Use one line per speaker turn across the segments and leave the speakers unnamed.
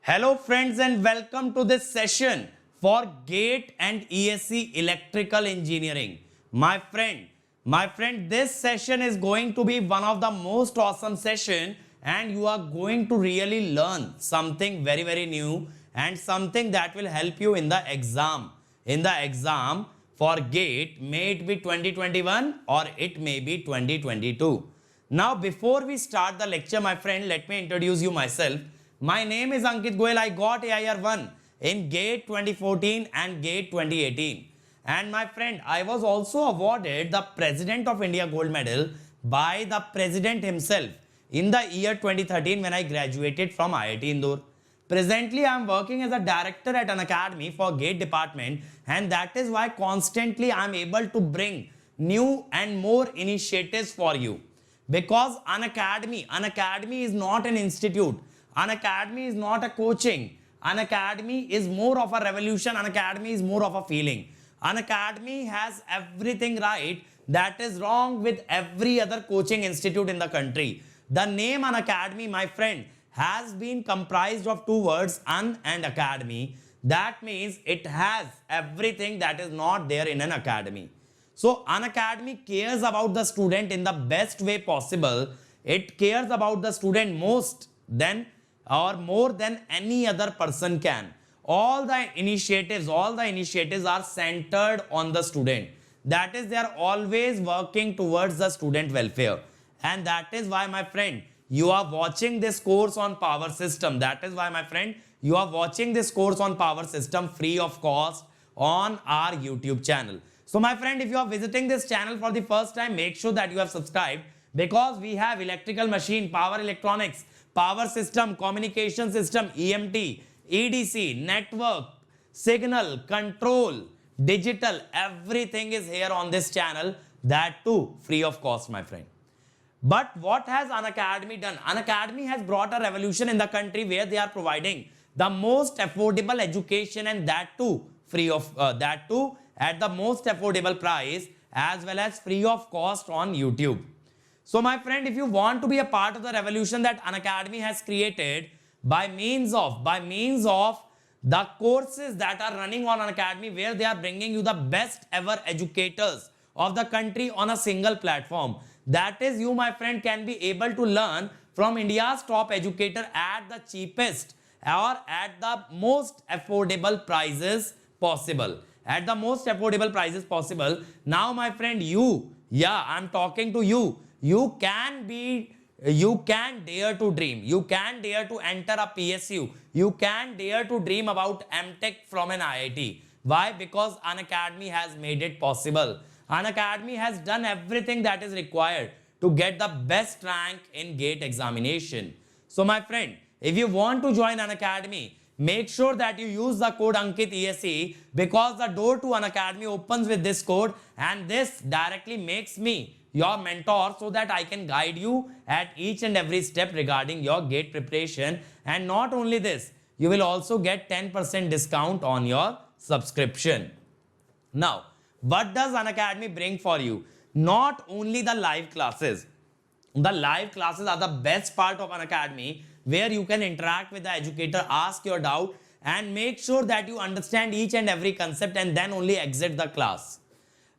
Hello friends and welcome to this session for GATE and ESE Electrical Engineering. My friend, this session is going to be one of the most awesome session and you are going to really learn something very new and something that will help you in the exam. In the exam for GATE, may it be 2021 or it may be 2022. Now before we start the lecture, my friend, let me introduce you myself. My name is Ankit Goyal. I got AIR1 in GATE 2014 and GATE 2018. And my friend, I was also awarded the President of India Gold Medal by the President himself in the year 2013 when I graduated from IIT Indore. Presently, I am working as a director at Unacademy for GATE department, and that is why constantly I am able to bring new and more initiatives for you. Because Unacademy is not an institute. Unacademy is not a coaching. Unacademy is more of a revolution. Unacademy is more of a feeling. Unacademy has everything right that is wrong with every other coaching institute in the country. The name Unacademy, my friend, has been comprised of two words, un and academy. That means it has everything that is not there in an academy. So Unacademy cares about the student in the best way possible. It cares about the student most than or more than any other person can. All the initiatives are centered on the student. That is, they are always working towards the student welfare. And that is why, my friend, you are watching this course on power system. That is why, my friend, you are watching this course on power system free of cost on our YouTube channel. So, my friend, if you are visiting this channel for the first time, make sure that you have subscribed, because we have electrical machine, power electronics, power system, communication system, EMT, EDC, network, signal, control, digital, everything is here on this channel. That too free of cost, my friend. But what has Unacademy done? Unacademy has brought a revolution in the country where they are providing the most affordable education, and that too free of that too at the most affordable price as well as free of cost on YouTube. So my friend, if you want to be a part of the revolution that Unacademy has created by means of the courses that are running on Unacademy, where they are bringing you the best ever educators of the country on a single platform. That is, you, my friend, can be able to learn from India's top educator at the cheapest or at the most affordable prices possible. At the most affordable prices possible. Now, my friend, I'm talking to you. You can dare to dream. You can dare to enter a PSU. You can dare to dream about MTech from an IIT. Why? Because Unacademy has made it possible. Unacademy has done everything that is required to get the best rank in GATE examination. So my friend, if you want to join Unacademy, make sure that you use the code Ankit ESE, because the door to Unacademy opens with this code, and this directly makes me your mentor so that I can guide you at each and every step regarding your GATE preparation. And not only this, you will also get 10% discount on your subscription. Now, what does Unacademy bring for you? Not only the live classes. The live classes are the best part of Unacademy, where you can interact with the educator, ask your doubt, and make sure that you understand each and every concept and then only exit the class.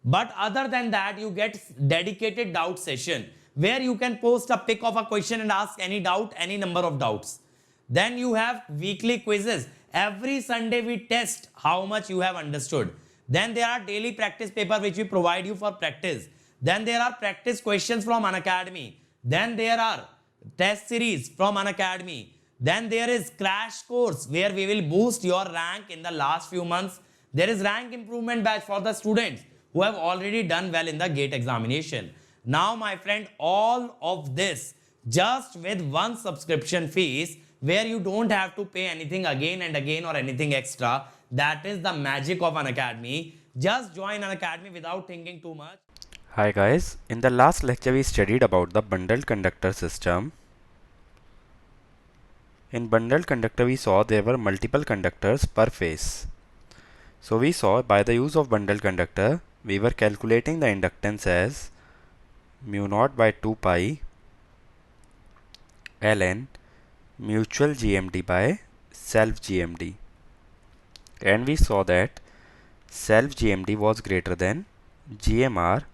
But other than that, you get dedicated doubt session where you can post a pic of a question and ask any doubt, any number of doubts. Then you have weekly quizzes. Every Sunday we test how much you have understood. Then there are daily practice paper which we provide you for practice. Then there are practice questions from Unacademy. Then there are test series from Unacademy. Then there is crash course where we will boost your rank in the last few months. There is rank improvement batch for the students who have already done well in the GATE examination. Now, my friend, all of this just with one subscription fees, where you don't have to pay anything again and again or anything extra. That is the magic of Unacademy. Just join Unacademy without thinking too much.
Hi guys, in the last lecture we studied about the bundled conductor system. In bundled conductor we saw there were multiple conductors per phase. So we saw by the use of bundled conductor we were calculating the inductance as mu naught by 2 pi ln mutual GMT by self GMD, and we saw that self GMD was greater than GMR,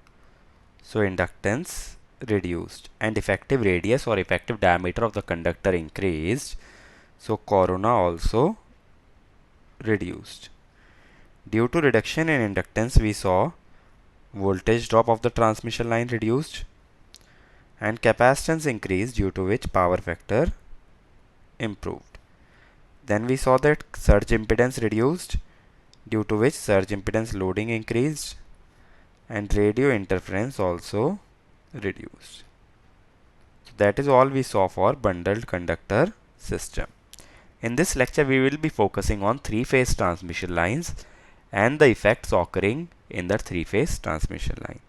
so inductance reduced and effective radius or effective diameter of the conductor increased, so corona also reduced. Due to reduction in inductance, we saw voltage drop of the transmission line reduced and capacitance increased, due to which power factor improved. Then we saw that surge impedance reduced, due to which surge impedance loading increased and radio interference also reduced. So that is all we saw for bundled conductor system. In this lecture, we will be focusing on three-phase transmission lines and the effects occurring in the three-phase transmission line.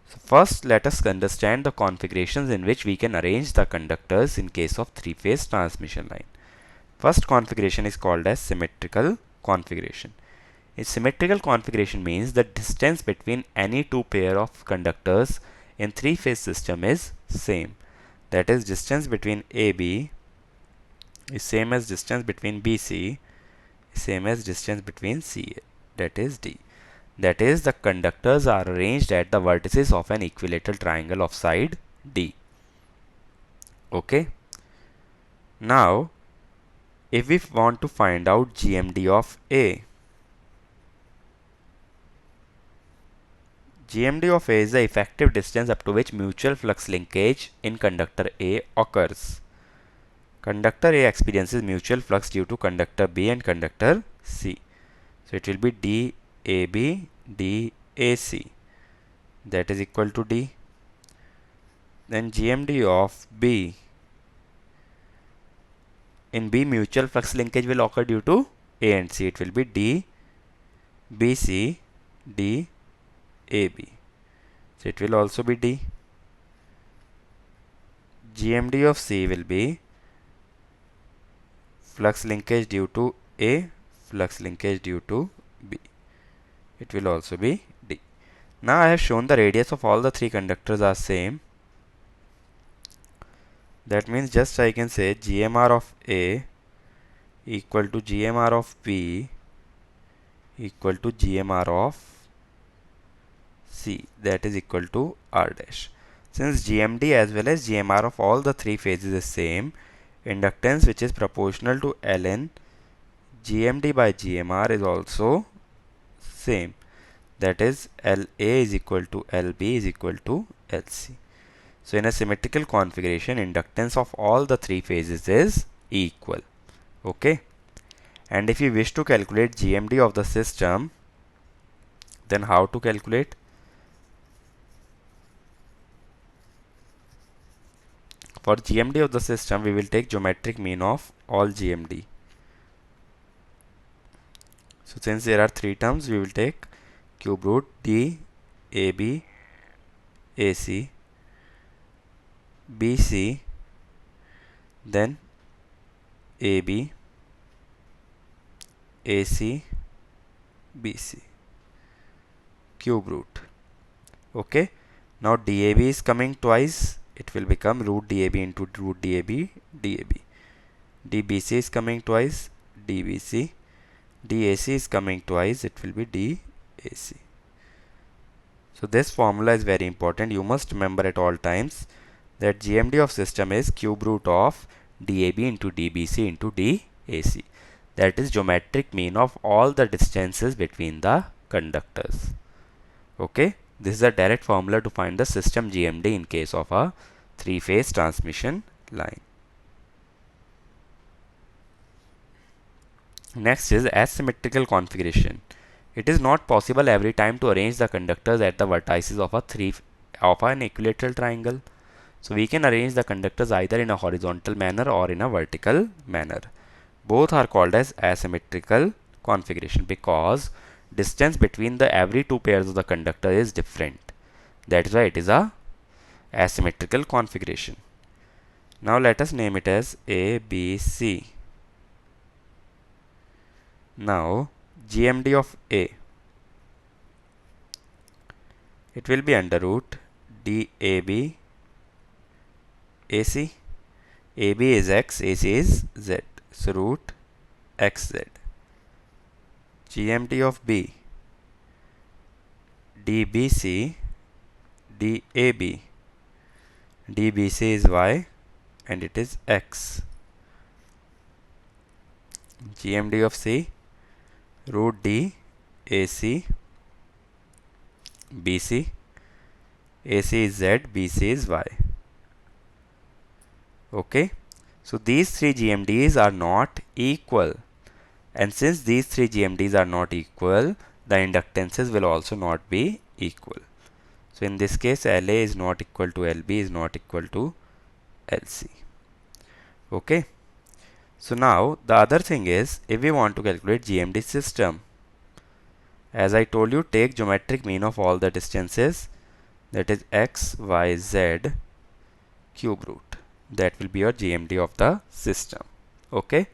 So first, let us understand the configurations in which we can arrange the conductors in case of three-phase transmission line. First configuration is called as symmetrical configuration. A symmetrical configuration means the distance between any two pair of conductors in three-phase system is same. That is, distance between AB is same as distance between BC is same as distance between CA, that is D. That is, the conductors are arranged at the vertices of an equilateral triangle of side D. Okay. Now, if we want to find out GMD of A, GMD of A is the effective distance up to which mutual flux linkage in conductor A occurs. Conductor A experiences mutual flux due to conductor B and conductor C. So it will be DAB DAC, that is equal to D. Then GMD of B, in B mutual flux linkage will occur due to A and C. It will be DBC DAB. So it will also be D. GMD of C will be flux linkage due to A, flux linkage due to B. It will also be D. Now I have shown the radius of all the three conductors are same. That means just I can say GMR of A equal to GMR of B equal to GMR of C, that is equal to R dash. Since GMD as well as GMR of all the three phases is same, inductance which is proportional to ln GMD by GMR is also same. That is, LA is equal to LB is equal to LC. So in a symmetrical configuration, inductance of all the three phases is equal. Okay. And if you wish to calculate GMD of the system, then how to calculate? For GMD of the system, we will take geometric mean of all GMD. So since there are three terms, we will take cube root D AB AC BC, then AB AC BC, cube root. Okay. Now DAB is coming twice. It will become root DAB into root DAB DAB. DBC is coming twice. DBC. DAC is coming twice. It will be DAC. So this formula is very important. You must remember at all times that GMD of system is cube root of DAB into DBC into DAC. That is geometric mean of all the distances between the conductors. Okay. This is a direct formula to find the system GMD in case of a three-phase transmission line. Next is asymmetrical configuration. It is not possible every time to arrange the conductors at the vertices of an equilateral triangle. So we can arrange the conductors either in a horizontal manner or in a vertical manner. Both are called as asymmetrical configuration because distance between the every two pairs of the conductor is different. That is why it is a asymmetrical configuration. Now let us name it as ABC. Now GMD of A, it will be under root DAB AC. AB is X, AC is Z. is root xz. GMD of B, DBC, DAB. DBC is y and it is x. GMD of C, root D, AC, BC. AC is z, BC is y. Okay. So these three GMDs are not equal. And since these three GMDs are not equal, the inductances will also not be equal. So in this case, LA is not equal to LB is not equal to LC. Okay. So now the other thing is, if we want to calculate GMD system, as I told you, take geometric mean of all the distances, that is x, y, z cube root. That will be your GMD of the system. Okay.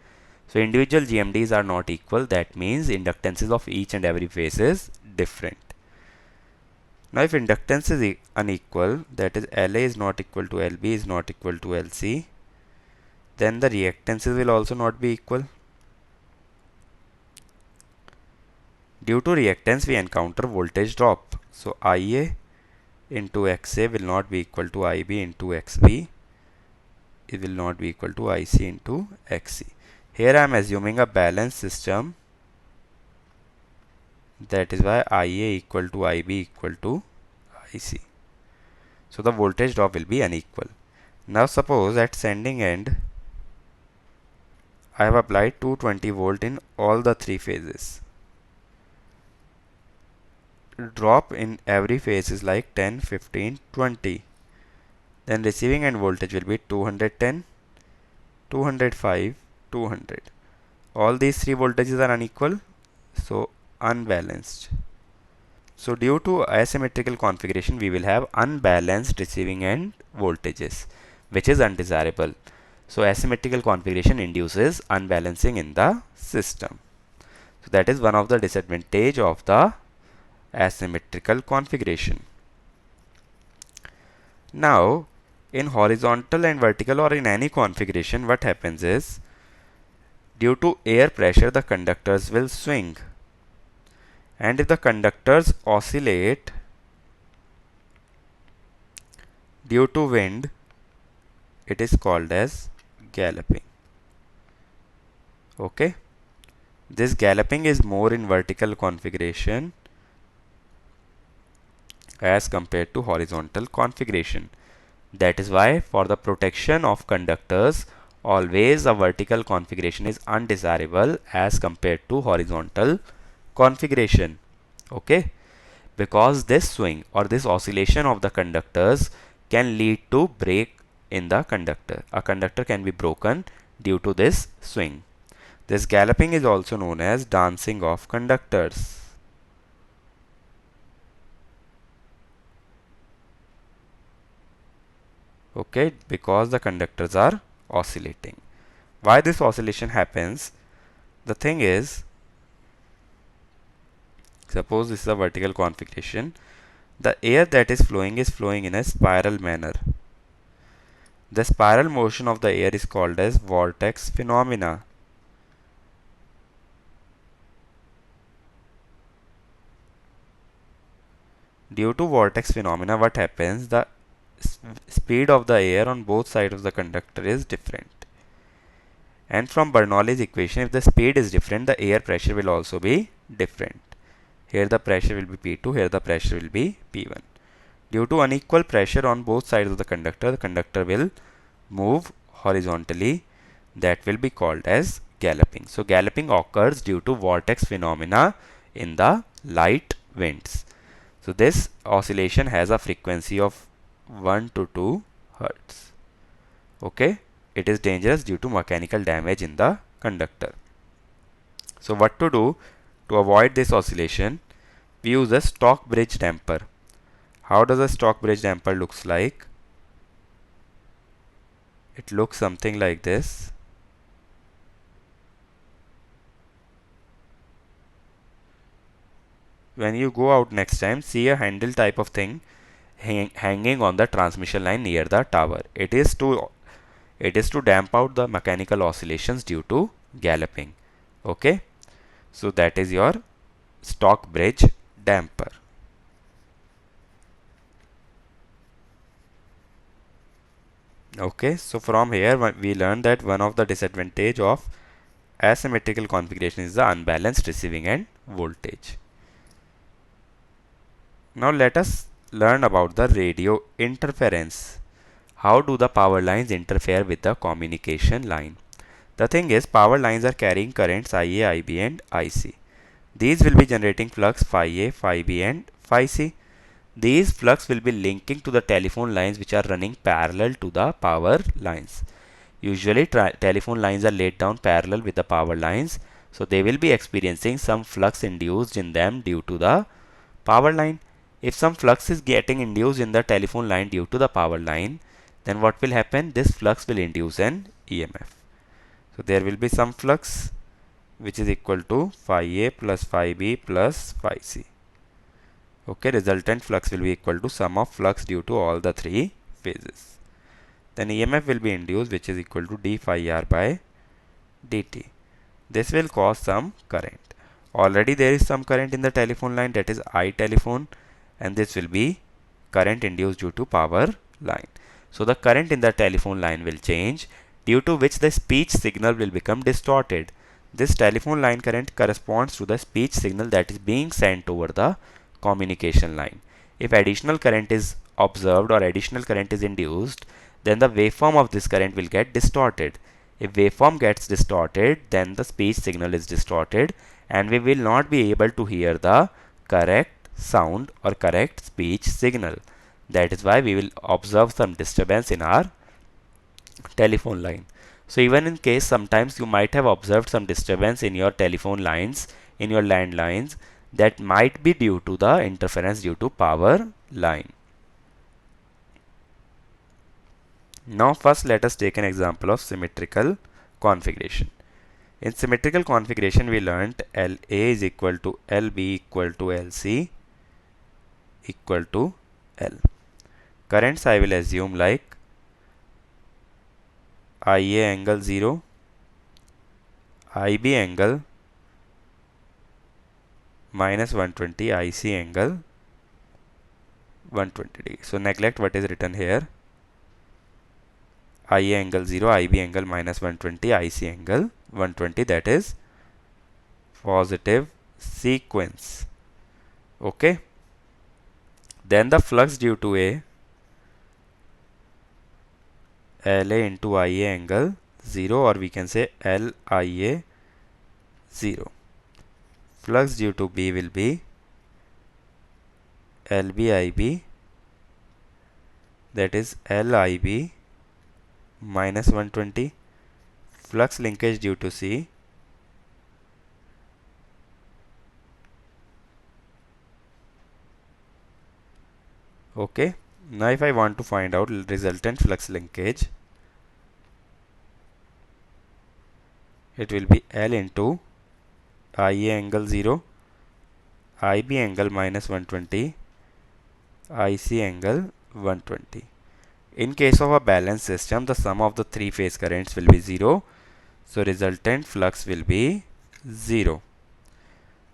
So individual GMDs are not equal. That means inductances of each and every phase is different. Now if inductance is unequal, that is LA is not equal to LB is not equal to LC, then the reactances will also not be equal. Due to reactance, we encounter voltage drop. So IA into XA will not be equal to IB into XB. It will not be equal to IC into XC. Here I am assuming a balanced system. That is why IA equal to IB equal to IC. So the voltage drop will be unequal. Now suppose at sending end, I have applied 220 volt in all the three phases. Drop in every phase is like 10, 15, 20. Then receiving end voltage will be 210, 205, 200. All these three voltages are unequal, so unbalanced. So due to asymmetrical configuration, we will have unbalanced receiving end voltages, which is undesirable. So asymmetrical configuration induces unbalancing in the system. So that is one of the disadvantage of the asymmetrical configuration. Now in horizontal and vertical or in any configuration, what happens is, due to air pressure, the conductors will swing, and if the conductors oscillate due to wind, it is called as galloping. Okay. This galloping is more in vertical configuration as compared to horizontal configuration. That is why for the protection of conductors, always a vertical configuration is undesirable as compared to horizontal configuration. Okay. Because this swing or this oscillation of the conductors can lead to break in the conductor. A conductor can be broken due to this swing. This galloping is also known as dancing of conductors. Okay, because the conductors are oscillating. Why this oscillation happens? The thing is, suppose this is a vertical configuration. The air that is flowing in a spiral manner. The spiral motion of the air is called as vortex phenomena. Due to vortex phenomena, what happens? The speed of the air on both sides of the conductor is different. And from Bernoulli's equation, if the speed is different, the air pressure will also be different. Here the pressure will be P2, here the pressure will be P1. Due to unequal pressure on both sides of the conductor will move horizontally. That will be called as galloping. So galloping occurs due to vortex phenomena in the light winds. So this oscillation has a frequency of 1 to 2 Hertz. Okay. It is dangerous due to mechanical damage in the conductor. So what to do to avoid this oscillation? We use a Stockbridge damper. How does a Stockbridge damper looks like? It looks something like this. When you go out next time, see a handle type of thing hanging on the transmission line near the tower. It is to It is to damp out the mechanical oscillations due to galloping. Okay, so that is your Stockbridge damper. Okay, so from here we learned that one of the disadvantage of asymmetrical configuration is the unbalanced receiving end voltage. Now let us learn about the radio interference. How do the power lines interfere with the communication line? The thing is, power lines are carrying currents IA, IB and IC. These will be generating flux phi A, phi B and phi C. These flux will be linking to the telephone lines which are running parallel to the power lines. Usually telephone lines are laid down parallel with the power lines, so they will be experiencing some flux induced in them due to the power line. If some flux is getting induced in the telephone line due to the power line, then what will happen? This flux will induce an EMF. So there will be some flux which is equal to phi A plus phi B plus phi C. Okay, resultant flux will be equal to sum of flux due to all the three phases. Then EMF will be induced which is equal to d phi r by dt. This will cause some current. Already there is some current in the telephone line, that is I telephone, and this will be current induced due to power line. So the current in the telephone line will change, due to which the speech signal will become distorted. This telephone line current corresponds to the speech signal that is being sent over the communication line. If additional current is observed or additional current is induced, then the waveform of this current will get distorted. If waveform gets distorted, then the speech signal is distorted and we will not be able to hear the correct sound or correct speech signal. That is why we will observe some disturbance in our telephone line. So even in case sometimes you might have observed some disturbance in your telephone lines, in your landlines, that might be due to the interference due to power line. Now first let us take an example of symmetrical configuration. In symmetrical configuration we learnt LA is equal to LB equal to LC equal to L. Currents I will assume like IA angle 0, IB angle minus 120, IC angle 120 degree. So neglect what is written here. IA angle 0, IB angle minus 120, IC angle 120, that is positive sequence. Okay. Then the flux due to a LA into IA angle 0, or we can say LIA 0. Flux due to B will be LBIB, that is LIB minus 120. Flux linkage due to C okay. Now if I want to find out resultant flux linkage, it will be L into IA angle 0, IB angle minus 120, IC angle 120. In case of a balanced system, the sum of the three phase currents will be 0. So resultant flux will be 0.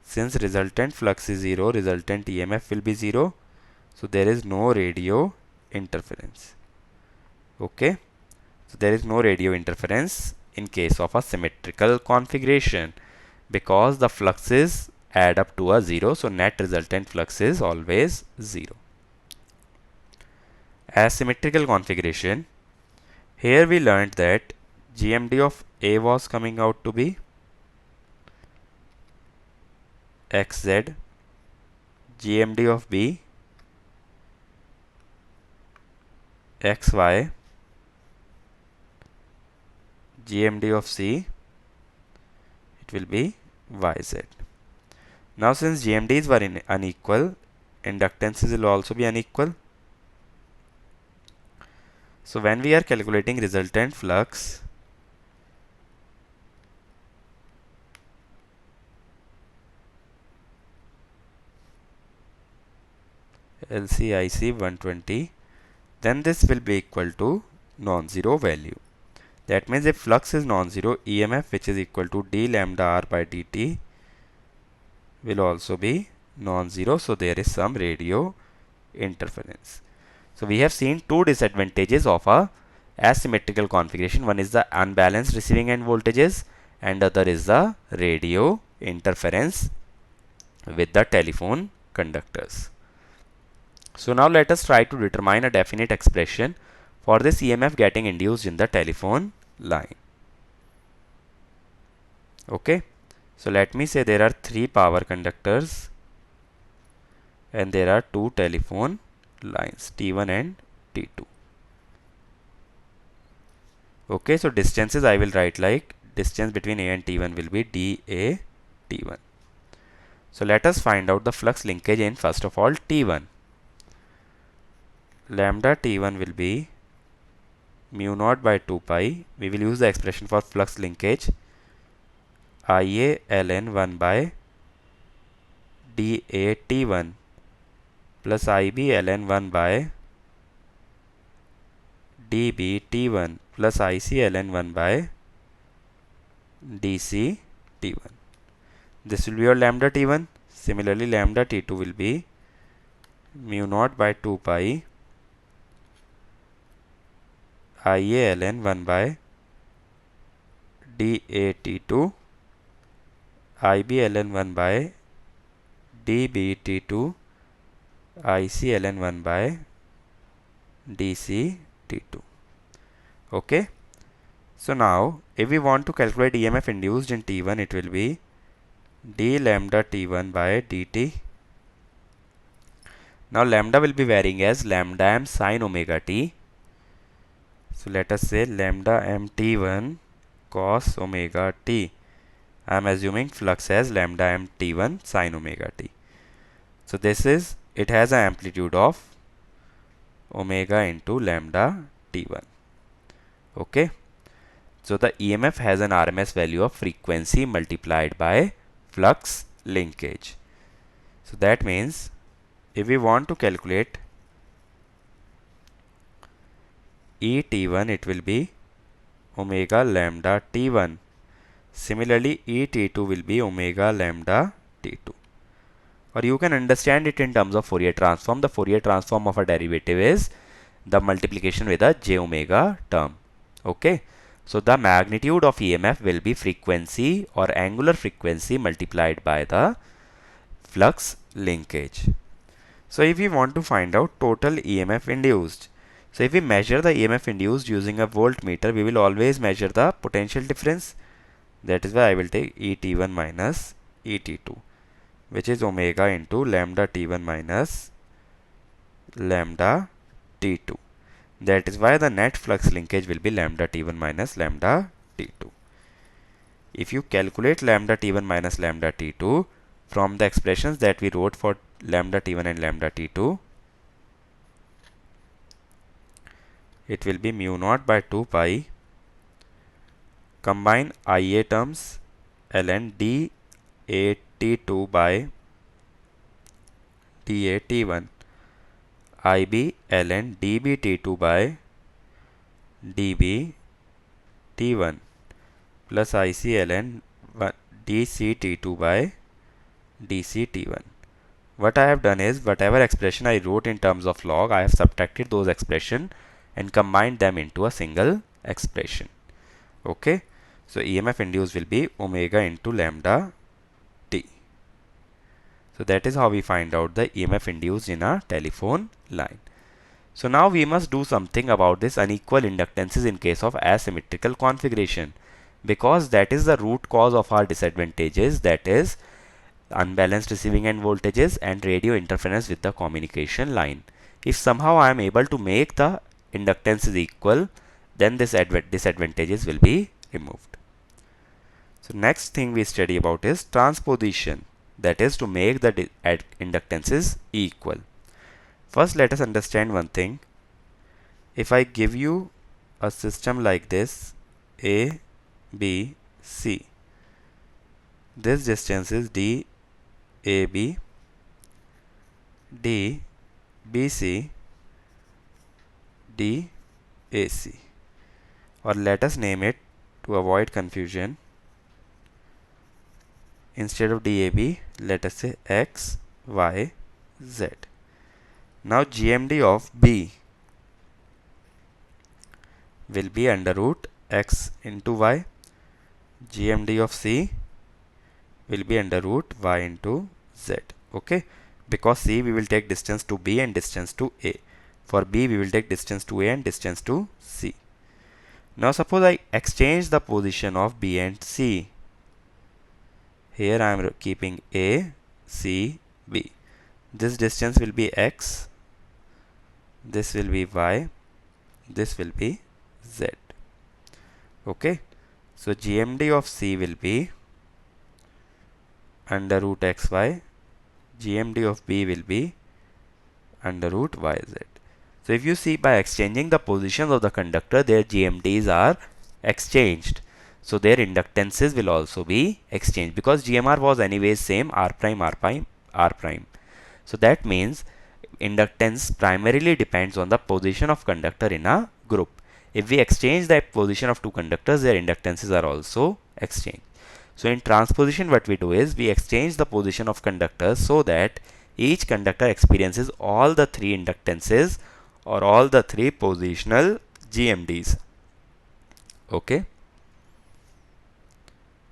Since resultant flux is 0, resultant EMF will be 0. So there is no radio interference. Okay. So there is no radio interference in case of a symmetrical configuration, because the fluxes add up to a 0. So net resultant flux is always 0. Asymmetrical configuration. Here we learned that GMD of A was coming out to be XZ, GMD of B XY, GMD of C, it will be YZ. Now since GMDs were unequal, inductances will also be unequal. So when we are calculating resultant flux, LCIC 120, then this will be equal to non-zero value. That means if flux is non-zero, EMF which is equal to d lambda r by dt will also be non-zero. So there is some radio interference. So we have seen two disadvantages of a asymmetrical configuration. One is the unbalanced receiving end voltages and other is the radio interference with the telephone conductors. So now let us try to determine a definite expression for this EMF getting induced in the telephone line. Okay, so let me say there are three power conductors and there are two telephone lines T1 and T2. Okay, so distances I will write like distance between A and T1 will be dA T1. So let us find out the flux linkage in first of all T1. Lambda T1 will be mu naught by 2 pi. We will use the expression for flux linkage IA ln 1 by dA T1 plus IB ln 1 by dB T1 plus IC ln 1 by dC T1. This will be your lambda T1. Similarly, lambda T2 will be mu naught by 2 pi IA ln 1 by dA T2 IB ln 1 by dB T2 IC ln 1 by dC T2. Okay. So now if we want to calculate EMF induced in T1, it will be d lambda T1 by dt. Now lambda will be varying as lambda m sin omega t. So let us say lambda m T1 cos omega t. I am assuming flux as lambda m T1 sin omega t. So this is, it has an amplitude of omega into lambda T1. Okay. So the EMF has an RMS value of frequency multiplied by flux linkage. So that means if we want to calculate ET1, it will be omega lambda T1. Similarly, ET2 will be omega lambda T2. Or you can understand it in terms of Fourier transform. The Fourier transform of a derivative is the multiplication with a j omega term. Okay. So the magnitude of EMF will be frequency or angular frequency multiplied by the flux linkage. So if we want to find out total EMF induced, so if we measure the EMF induced using a voltmeter, we will always measure the potential difference. That is why I will take ET1 minus ET2, which is omega into lambda T1 minus lambda T2. That is why the net flux linkage will be lambda T1 minus lambda T2. If you calculate lambda T1 minus lambda T2 from the expressions that we wrote for lambda T1 and lambda T2, it will be mu naught by 2 pi combine IA terms ln dA T2 by dA T1 IB ln dB T2 by dB T1 plus IC ln dC T2 by dC T1. What I have done is, whatever expression I wrote in terms of log, I have subtracted those expressions and combined them into a single expression. Okay. So EMF induced will be omega into lambda t. So that is how we find out the EMF induced in a telephone line. So now we must do something about this unequal inductances in case of asymmetrical configuration, because that is the root cause of our disadvantages, that is unbalanced receiving end voltages and radio interference with the communication line. If somehow I am able to make the inductances equal, then this disadvantages will be removed. So next thing we study about is transposition, that is to make the inductances equal. First let us understand one thing. If I give you a system like this, A, B, C, this distance is D, AB, D, BC, D, AC. or let us name it to avoid confusion. Instead of DAB, let us say X, Y, Z. Now GMD of B will be under root X into Y. GMD of C will be under root Y into Z. Okay, because C we will take distance to B and distance to A. For B we will take distance to A and distance to C. Now suppose I exchange the position of B and C. Here I am keeping A, C, B. This distance will be X, this will be Y, this will be Z. Okay, so GMD of C will be under root XY, GMD of B will be under root YZ. So if you see, by exchanging the positions of the conductor, their GMDs are exchanged. So their inductances will also be exchanged, because GMR was anyways same, R prime, R prime, R prime. So that means inductance primarily depends on the position of conductor in a group. If we exchange the position of two conductors, their inductances are also exchanged. So in transposition, what we do is we exchange the position of conductors so that each conductor experiences all the three inductances or all the three positional GMDs. Okay.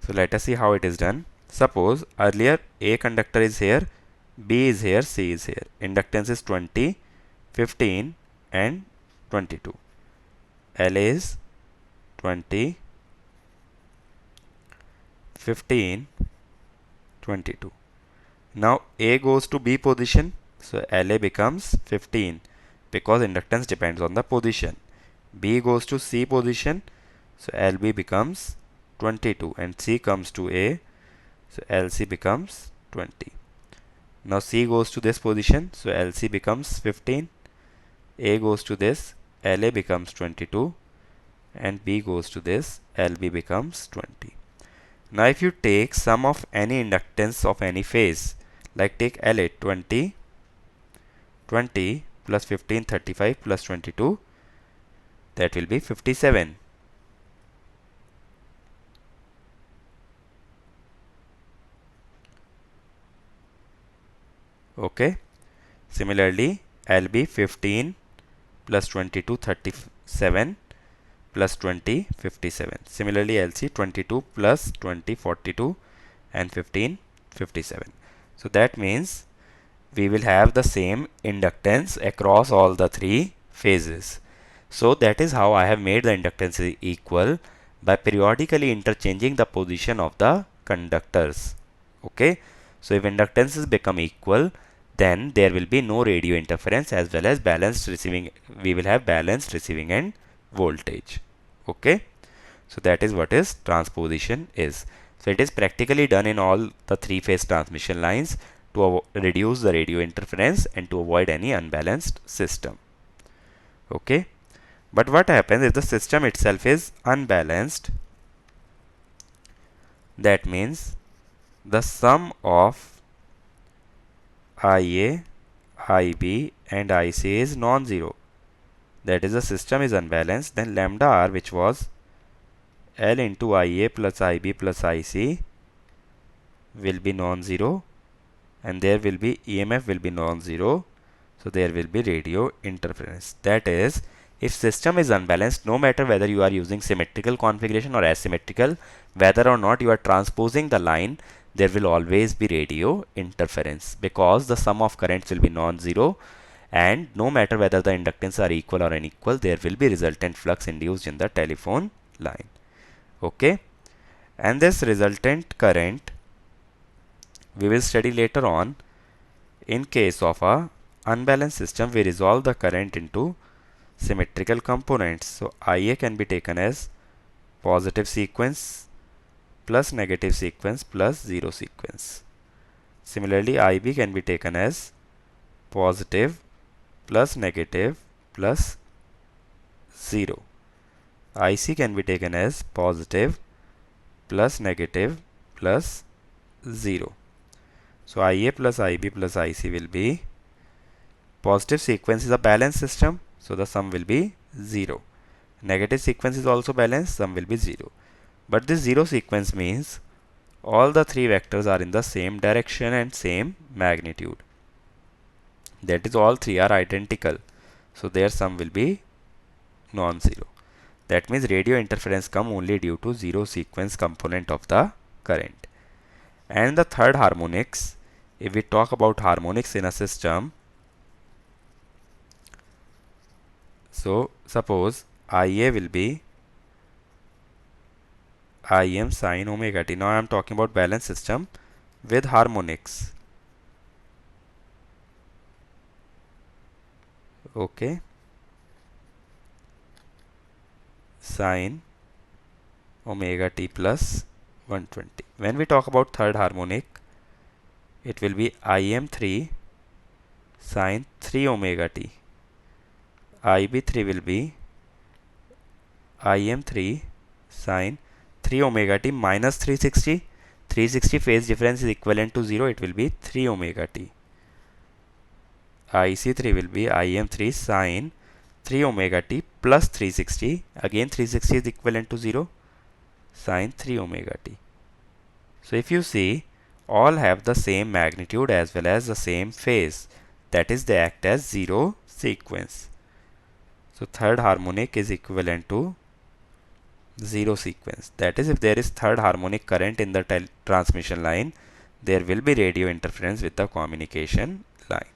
So let us see how it is done. Suppose earlier A conductor is here, B is here, C is here. Inductance is 20, 15 and 22. L is 20, 15, 22. Now A goes to B position, so LA becomes 15 because inductance depends on the position. B goes to C position, so LB becomes 22 and C comes to A, so LC becomes 20. Now C goes to this position, so LC becomes 15. A goes to this, LA becomes 22 and B goes to this, LB becomes 20. Now if you take sum of any inductance of any phase, like take LA 20, 20 plus 15, 35 plus 22, that will be 57. Okay. Similarly, LB 15 plus 22, 37 plus 20, 57. Similarly, LC 22 plus 20, 42 and 15, 57. So that means we will have the same inductance across all the three phases. So that is how I have made the inductance equal, by periodically interchanging the position of the conductors. Okay. So if inductances become equal, then there will be no radio interference as well as balanced receiving. We will have balanced receiving end voltage. Okay. So that is what is transposition is. So it is practically done in all the three-phase transmission lines to reduce the radio interference and to avoid any unbalanced system. Okay. But what happens if the system itself is unbalanced? That means the sum of IA, IB and IC is non-zero. That is, the system is unbalanced, then lambda R, which was L into IA plus IB plus IC, will be non-zero, and there will be EMF will be non-zero, so there will be radio interference. That is, if system is unbalanced, no matter whether you are using symmetrical configuration or asymmetrical, whether or not you are transposing the line, there will always be radio interference, because the sum of currents will be non-zero, and no matter whether the inductances are equal or unequal, there will be resultant flux induced in the telephone line. Okay. And this resultant current we will study later on. In case of a unbalanced system, we resolve the current into symmetrical components. So IA can be taken as positive sequence plus negative sequence plus zero sequence. Similarly, IB can be taken as positive plus negative plus 0. IC can be taken as positive plus negative plus 0. So IA plus IB plus IC will be, positive sequence is a balanced system, so the sum will be 0. Negative sequence is also balanced, sum will be 0. But this 0 sequence means all the 3 vectors are in the same direction and same magnitude. That is, all 3 are identical. So their sum will be non-zero. That means radio interference come only due to 0 sequence component of the current. And the third harmonics, if we talk about harmonics in a system, so suppose IA will be Im sine omega t. Now I am talking about balanced system with harmonics. Okay. Sine omega t plus 120. When we talk about third harmonic, it will be Im3 sine 3 omega t. IB3 will be Im3 sine 3 omega t minus 360. 360 phase difference is equivalent to 0. It will be 3 omega t. IC3 will be Im3 sine 3 omega t plus 360. Again 360 is equivalent to 0. Sine 3 omega t. So if you see, all have the same magnitude as well as the same phase. That is, they act as 0 sequence. So third harmonic is equivalent to 0 sequence. That is, if there is third harmonic current in the transmission line, there will be radio interference with the communication line.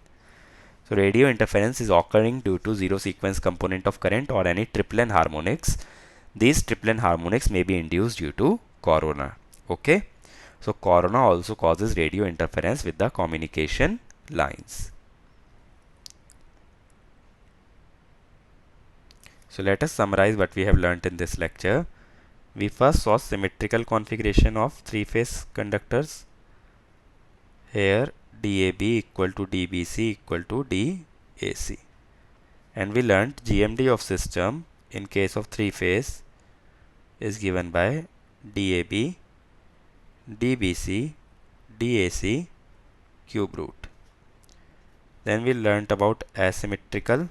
So radio interference is occurring due to 0 sequence component of current or any triplen harmonics. These triplen harmonics may be induced due to corona. Okay. So corona also causes radio interference with the communication lines. So let us summarize what we have learnt in this lecture. We first saw symmetrical configuration of three-phase conductors. Here DAB equal to DBC equal to DAC. And we learnt GMD of system in case of three-phase is given by DAB, DBC, DAC cube root. Then we learnt about asymmetrical.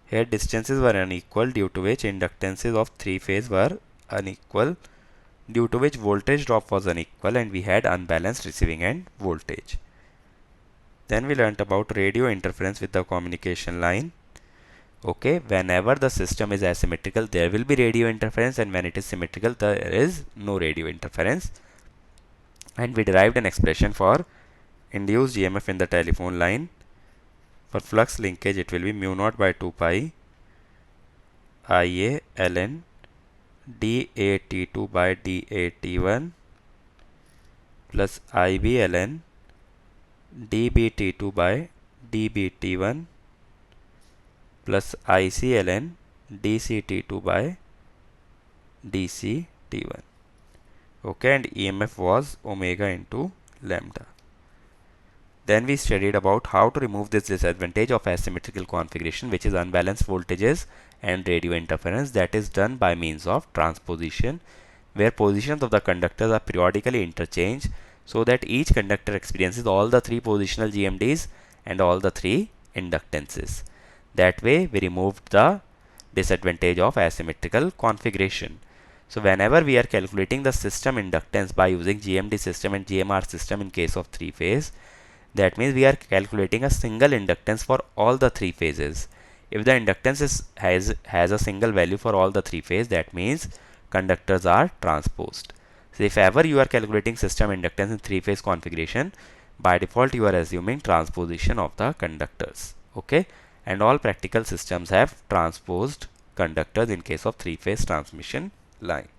Here distances were unequal, due to which inductances of three-phase were unequal, due to which voltage drop was unequal, and we had unbalanced receiving end voltage. Then we learnt about radio interference with the communication line. Okay, whenever the system is asymmetrical, there will be radio interference, and when it is symmetrical, there is no radio interference. And we derived an expression for induced EMF in the telephone line. For flux linkage, it will be mu naught by 2 pi Ia ln dAt2 by dAt1 plus Ib ln dBt2 by dBt1 plus Ic ln dCt2 by dCt1. Okay, and EMF was omega into lambda. Then we studied about how to remove this disadvantage of asymmetrical configuration, which is unbalanced voltages and radio interference. That is done by means of transposition, where positions of the conductors are periodically interchanged so that each conductor experiences all the three positional GMDs and all the three inductances. That way we removed the disadvantage of asymmetrical configuration. So whenever we are calculating the system inductance by using GMD system and GMR system in case of three phase, that means we are calculating a single inductance for all the three phases. If the inductance has a single value for all the three phases, that means conductors are transposed. So if ever you are calculating system inductance in three phase configuration, by default you are assuming transposition of the conductors. Okay, and all practical systems have transposed conductors in case of three phase transmission line.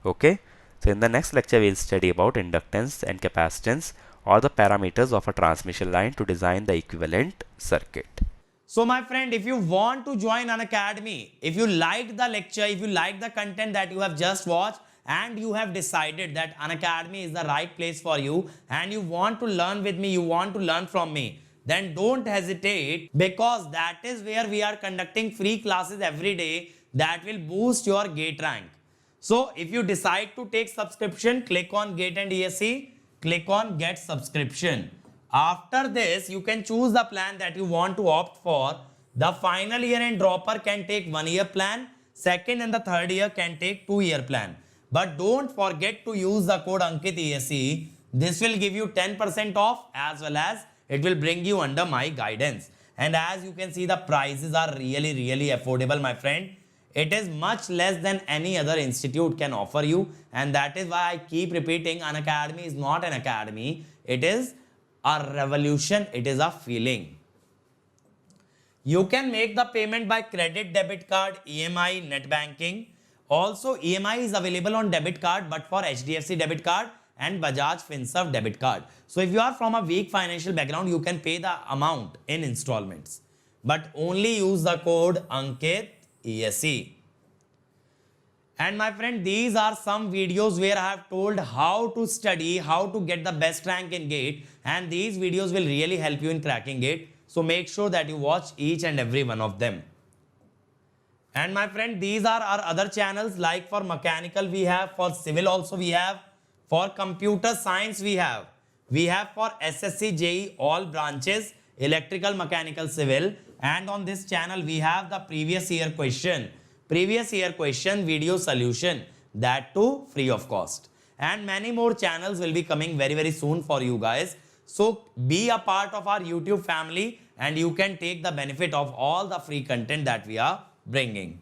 Okay, so in the next lecture we will study about inductance and capacitance, or the parameters of a transmission line to design the equivalent circuit.
So my friend, if you want to join Unacademy, if you liked the lecture, if you like the content that you have just watched, and you have decided that Unacademy is the right place for you, and you want to learn with me, you want to learn from me, then don't hesitate, because that is where we are conducting free classes every day that will boost your GATE rank. So if you decide to take subscription, click on GATE and ESE, click on get subscription. After this, you can choose the plan that you want to opt for. The final year and dropper can take 1 year plan. Second and the third year can take 2 year plan. But don't forget to use the code Ankit ESE. This will give you 10% off as well as it will bring you under my guidance. And as you can see, the prices are really affordable, my friend. It is much less than any other institute can offer you. And that is why I keep repeating, Unacademy is not an academy. It is a revolution. It is a feeling. You can make the payment by credit, debit card, EMI, net banking. Also, EMI is available on debit card, but for HDFC debit card and Bajaj Finserv debit card. So if you are from a weak financial background, you can pay the amount in installments. But only use the code Ankit ESE. And my friend, these are some videos where I have told how to study, how to get the best rank in GATE. And these videos will really help you in cracking GATE. So make sure that you watch each and every one of them. And my friend, these are our other channels, like for mechanical we have, for civil also we have, for computer science we have for SSC, JE, all branches, electrical, mechanical, civil. And on this channel we have the previous year question video solution, that too free of cost. And many more channels will be coming very soon for you guys. So be a part of our YouTube family and you can take the benefit of all the free content that we are bringing.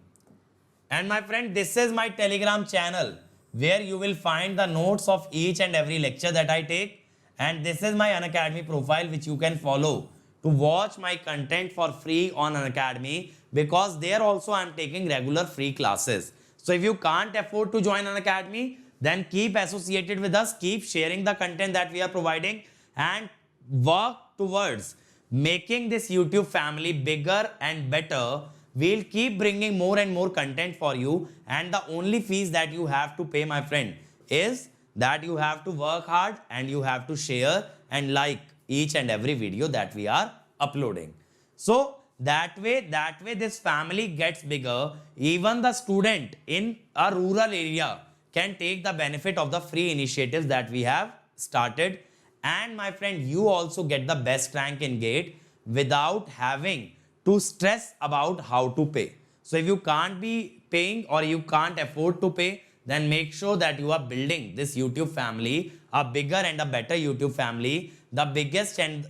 And my friend, this is my Telegram channel where you will find the notes of each and every lecture that I take. And this is my Unacademy profile which you can follow to watch my content for free on Unacademy, because there also I am taking regular free classes. So if you can't afford to join Unacademy, then keep associated with us, keep sharing the content that we are providing and work towards making this YouTube family bigger and better. We'll keep bringing more and more content for you, and the only fees that you have to pay, my friend, is that you have to work hard and you have to share and like each and every video that we are uploading. So that way this family gets bigger. Even the student in a rural area can take the benefit of the free initiatives that we have started. And my friend, you also get the best rank in GATE without having to stress about how to pay. So if you can't be paying or you can't afford to pay, then make sure that you are building this YouTube family, a bigger and a better YouTube family, the biggest and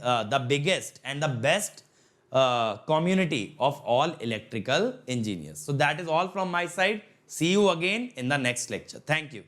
the best community of all electrical engineers. So that is all from my side. See you again in the next lecture. Thank you.